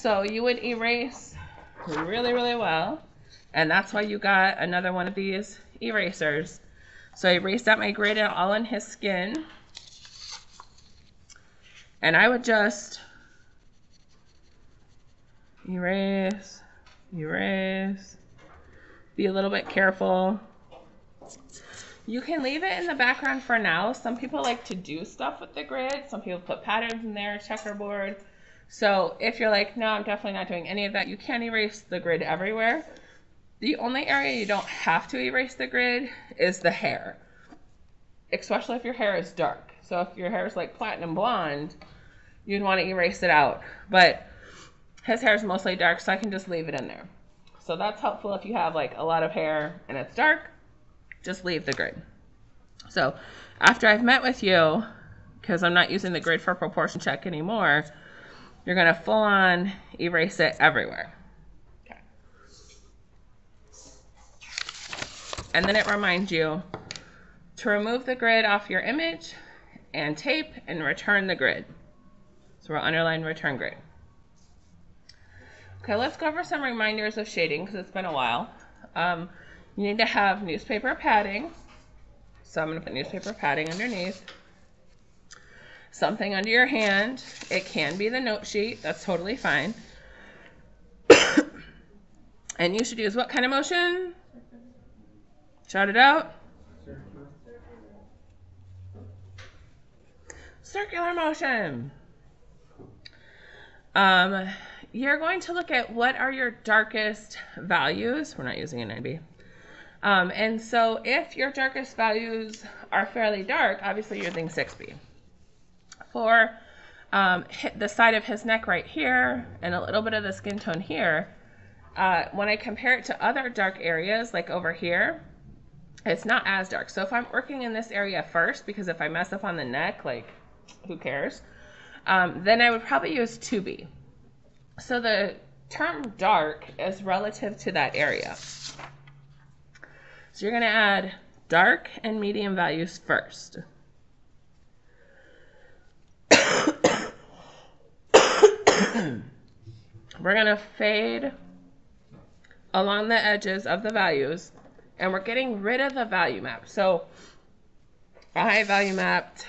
So you would erase really, really well. And that's why you got another one of these erasers. So I erased out my grid all in his skin. And I would just erase, erase, be a little bit careful. You can leave it in the background for now. Some people like to do stuff with the grid. Some people put patterns in there, checkerboard. So if you're like, no, I'm definitely not doing any of that, you can erase the grid everywhere. The only area you don't have to erase the grid is the hair, especially if your hair is dark. So if your hair is like platinum blonde, you'd want to erase it out. But his hair is mostly dark, so I can just leave it in there. So that's helpful if you have like a lot of hair and it's dark. Just leave the grid. So after I've met with you, because I'm not using the grid for proportion check anymore, you're going to full on erase it everywhere. Okay. And then it reminds you to remove the grid off your image and tape and return the grid. So we'll underline return grid. Okay, let's go over some reminders of shading because it's been a while. You need to have newspaper padding. So I'm going to put newspaper padding underneath. Something under your hand. It can be the note sheet. That's totally fine. And you should use what kind of motion? Shout it out. Circular motion. You're going to look at what are your darkest values. We're not using a 9B. And so if your darkest values are fairly dark, obviously you're using 6B. For the side of his neck right here and a little bit of the skin tone here, when I compare it to other dark areas like over here, it's not as dark. So if I'm working in this area first, because if I mess up on the neck, like who cares, then I would probably use 2B. So the term dark is relative to that area. So you're going to add dark and medium values first. We're going to fade along the edges of the values, and we're getting rid of the value map. So I value mapped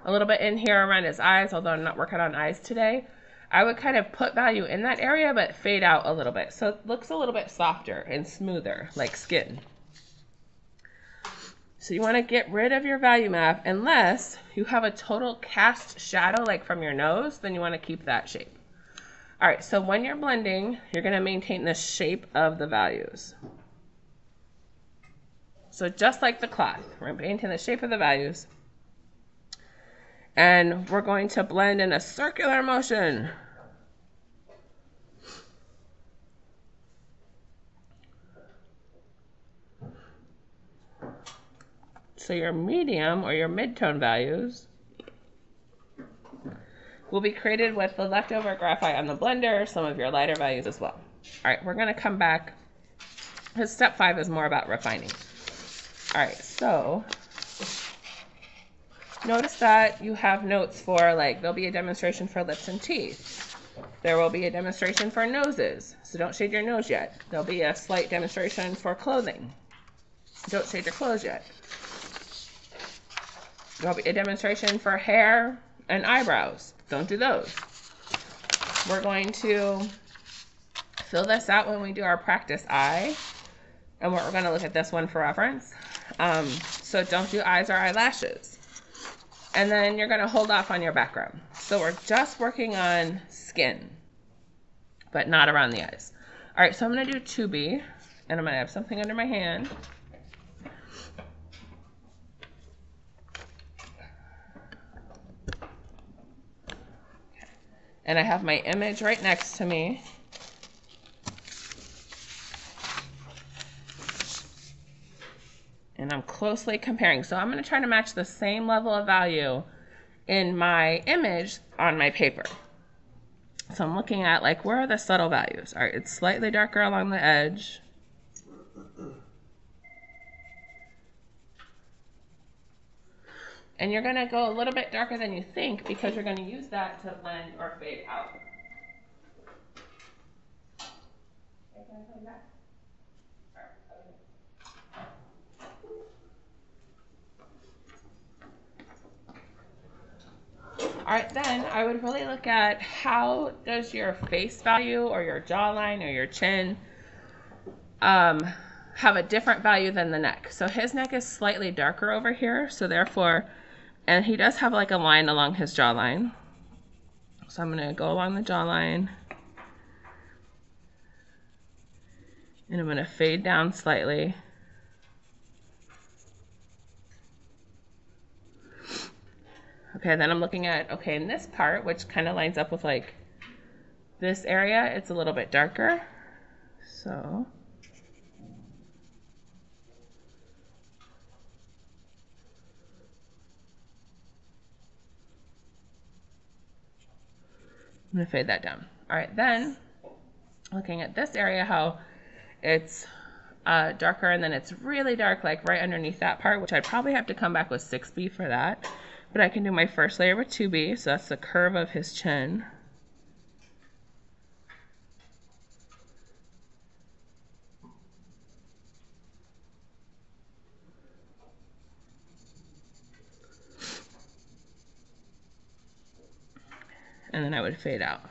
a little bit in here around his eyes, although I'm not working on eyes today. I would kind of put value in that area, but fade out a little bit. So it looks a little bit softer and smoother, like skin. So you want to get rid of your value map unless you have a total cast shadow, like from your nose, then you want to keep that shape. All right, so when you're blending, you're going to maintain the shape of the values. So just like the cloth, we're going to maintain the shape of the values. And we're going to blend in a circular motion. So your medium or your mid-tone values will be created with the leftover graphite on the blender, some of your lighter values as well. All right, we're going to come back, because step 5 is more about refining. All right, so notice that you have notes for, like, there'll be a demonstration for lips and teeth. There will be a demonstration for noses, so don't shade your nose yet. There'll be a slight demonstration for clothing. Don't shade your clothes yet. There'll be a demonstration for hair and eyebrows. Don't do those. We're going to fill this out when we do our practice eye. And we're going to look at this one for reference. So don't do eyes or eyelashes. And then you're going to hold off on your background. So we're just working on skin, but not around the eyes. All right, so I'm going to do 2B, and I'm going to have something under my hand. And I have my image right next to me. And I'm closely comparing. So I'm going to try to match the same level of value in my image on my paper. So I'm looking at, like, where are the subtle values? All right, it's slightly darker along the edge. And you're going to go a little bit darker than you think because you're going to use that to blend or fade out. All right, then I would really look at how does your face value or your jawline or your chin have a different value than the neck. So his neck is slightly darker over here, so therefore, and he does have like a line along his jawline. So I'm going to go along the jawline, and I'm going to fade down slightly. Okay, then I'm looking at, okay, in this part, which kind of lines up with like this area, it's a little bit darker. So I'm going to fade that down. All right, then looking at this area, how it's darker, and then it's really dark, like right underneath that part, which I'd probably have to come back with 6B for that. But I can do my first layer with 2B, so that's the curve of his chin. And then I would fade out.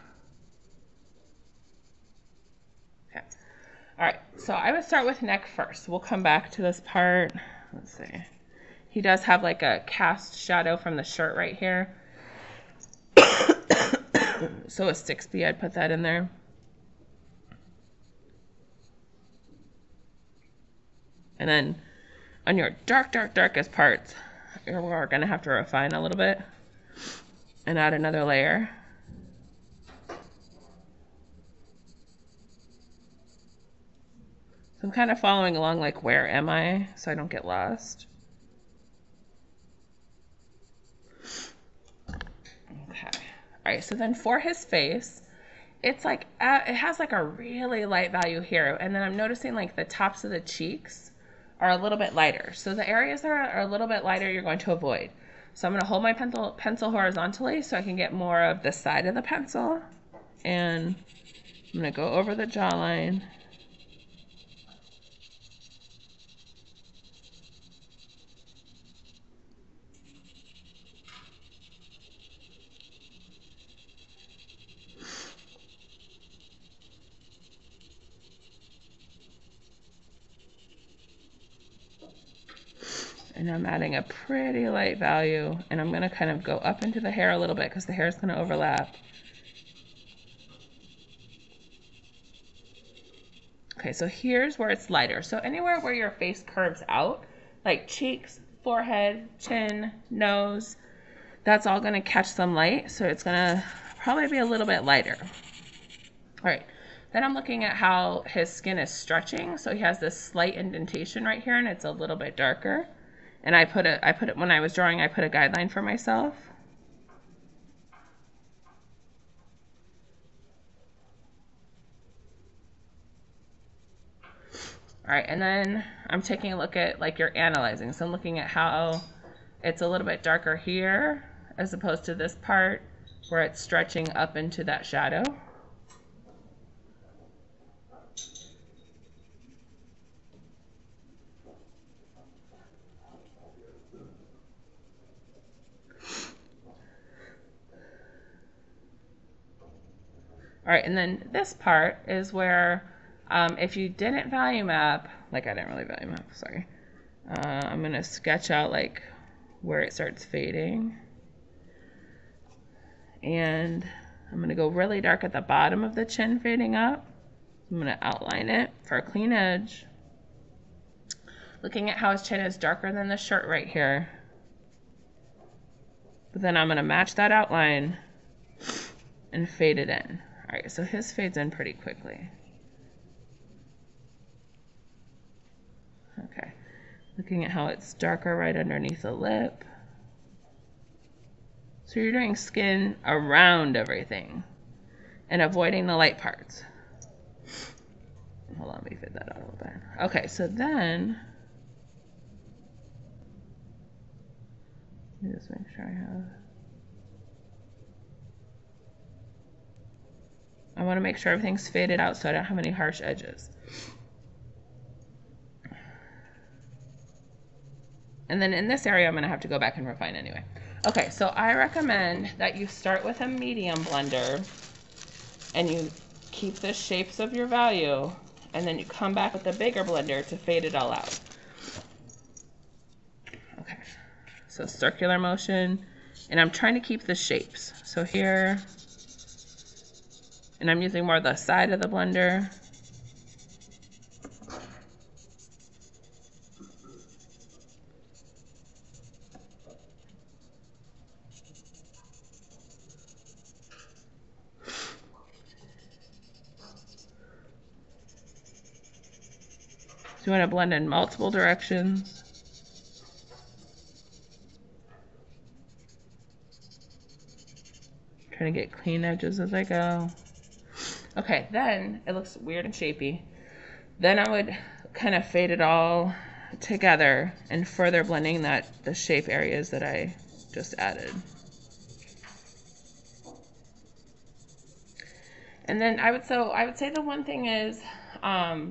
Okay. All right, so I would start with neck first. We'll come back to this part. Let's see. He does have like a cast shadow from the shirt right here. So a 6B, I'd put that in there. And then on your darkest parts, we're gonna have to refine a little bit and add another layer. So I'm kind of following along like, where am I, so I don't get lost. Okay. All right, so then for his face, it's like, it has like a really light value here. And then I'm noticing like the tops of the cheeks are a little bit lighter. So the areas that are a little bit lighter, you're going to avoid. So I'm going to hold my pencil horizontally so I can get more of the side of the pencil. And I'm going to go over the jawline. And I'm adding a pretty light value, and I'm going to kind of go up into the hair a little bit because the hair is going to overlap. Okay, so here's where it's lighter. So anywhere where your face curves out, like cheeks, forehead, chin, nose, that's all going to catch some light. So it's going to probably be a little bit lighter. All right, then I'm looking at how his skin is stretching. So he has this slight indentation right here, and it's a little bit darker. And I put it when I was drawing, I put a guideline for myself. All right, and then I'm taking a look at, like, you're analyzing. So I'm looking at how it's a little bit darker here as opposed to this part where it's stretching up into that shadow. All right, and then this part is where if you didn't value map, like I didn't really value map, sorry. I'm gonna sketch out like where it starts fading. And I'm gonna go really dark at the bottom of the chin fading up. I'm gonna outline it for a clean edge. Looking at how his chin is darker than the shirt right here. But then I'm gonna match that outline and fade it in. All right, so his fades in pretty quickly. Okay, looking at how it's darker right underneath the lip. So you're doing skin around everything and avoiding the light parts. Hold on, let me fit that out a little bit. Okay, so then Let me just make sure I want to make sure everything's faded out so I don't have any harsh edges. And then in this area, I'm going to have to go back and refine anyway. Okay, so I recommend that you start with a medium blender and you keep the shapes of your value, and then you come back with a bigger blender to fade it all out. Okay, so circular motion, and I'm trying to keep the shapes. So here, and I'm using more the side of the blender. So you want to blend in multiple directions. Trying to get clean edges as I go. Okay, then it looks weird and shapy. Then I would kind of fade it all together and further blending the shape areas that I just added. And then I would say the one thing is,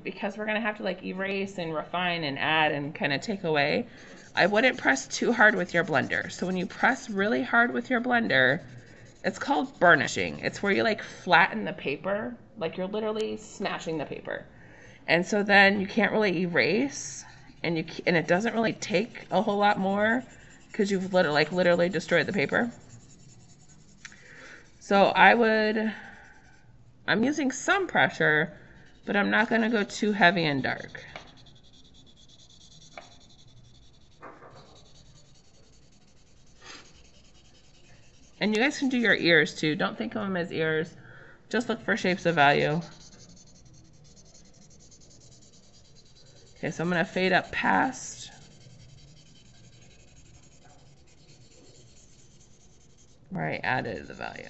because we're gonna have to like erase and refine and add and kind of take away, I wouldn't press too hard with your blender. So when you press really hard with your blender, it's called burnishing. It's where you like flatten the paper, like you're literally smashing the paper. And so then you can't really erase, and it doesn't really take a whole lot more because you've literally destroyed the paper. So I'm using some pressure, but I'm not gonna go too heavy and dark. And you guys can do your ears too. Don't think of them as ears. Just look for shapes of value. Okay, so I'm gonna fade up past. Where I added the value.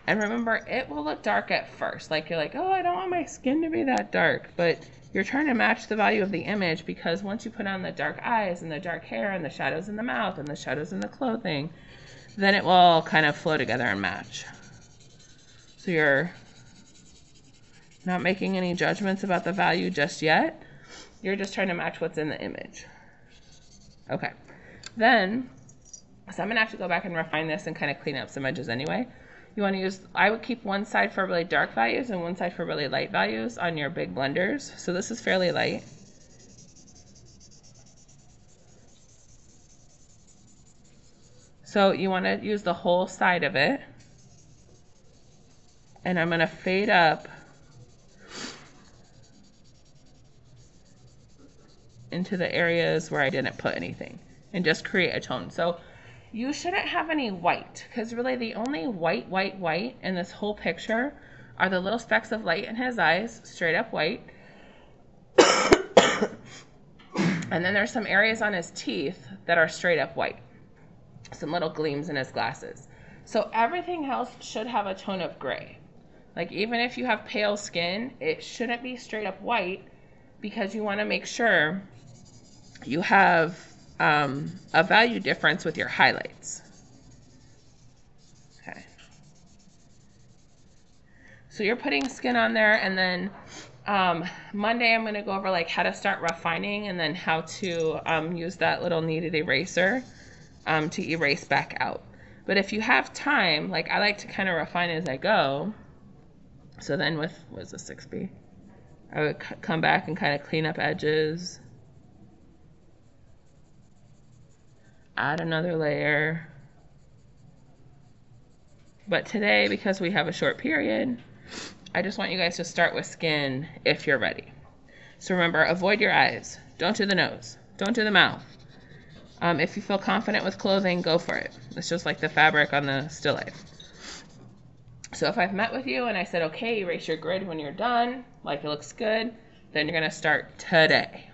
And remember, it will look dark at first. Like you're like, oh, I don't want my skin to be that dark. But you're trying to match the value of the image, because once you put on the dark eyes and the dark hair and the shadows in the mouth and the shadows in the clothing, then it will all kind of flow together and match. So you're not making any judgments about the value just yet. You're just trying to match what's in the image. Okay. Then, so I'm gonna have to go back and refine this and kind of clean up some edges anyway. You want to use, I would keep one side for really dark values and one side for really light values on your big blenders. So this is fairly light. So you want to use the whole side of it. And I'm going to fade up into the areas where I didn't put anything and just create a tone. So you shouldn't have any white, because really the only white in this whole picture are the little specks of light in his eyes, straight up white. And then there's some areas on his teeth that are straight up white. Some little gleams in his glasses. So everything else should have a tone of gray. Like even if you have pale skin, it shouldn't be straight up white, because you want to make sure you have a value difference with your highlights. Okay. So you're putting skin on there, and then Monday I'm going to go over like how to start refining, and then how to use that little kneaded eraser to erase back out. But if you have time, like I like to kind of refine as I go. So then with, what's the 6B? I would come back and kind of clean up edges. Add another layer. But today, because we have a short period, I just want you guys to start with skin if you're ready. So remember, avoid your eyes. Don't do the nose. Don't do the mouth. If you feel confident with clothing, go for it. It's just like the fabric on the still life. So if I've met with you and I said, okay, erase your grid when you're done, like it looks good, then you're going to start today.